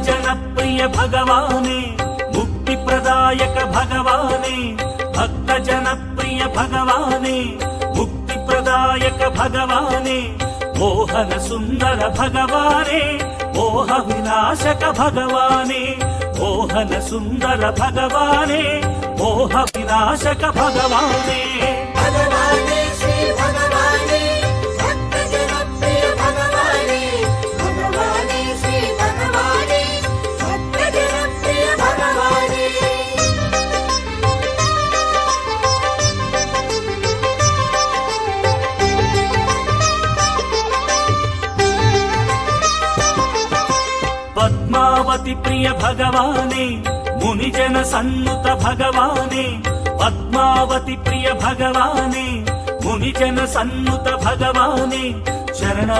जनप्रिय भगवाने मुक्ति प्रदायक भगवाने भक्त जनप्रिय भगवाने मुक्ति प्रदायक भगवाने मोहन सुंदर भगवाने मोह विनाशक भगवाने मोहन सुंदर भगवाने मोह विनाशक भगवाने भगवाने श्री भगवाने भक्त जनप्रिय भगवाने भगवाने श्री भगवाने भक्त जनप्रिय भगवाने पद्मावती प्रिय भगवाने मुनिजन सन्नुत भगवाने पद्मावती प्रिय भगवाने मुनिजन सन्नुत भगवाने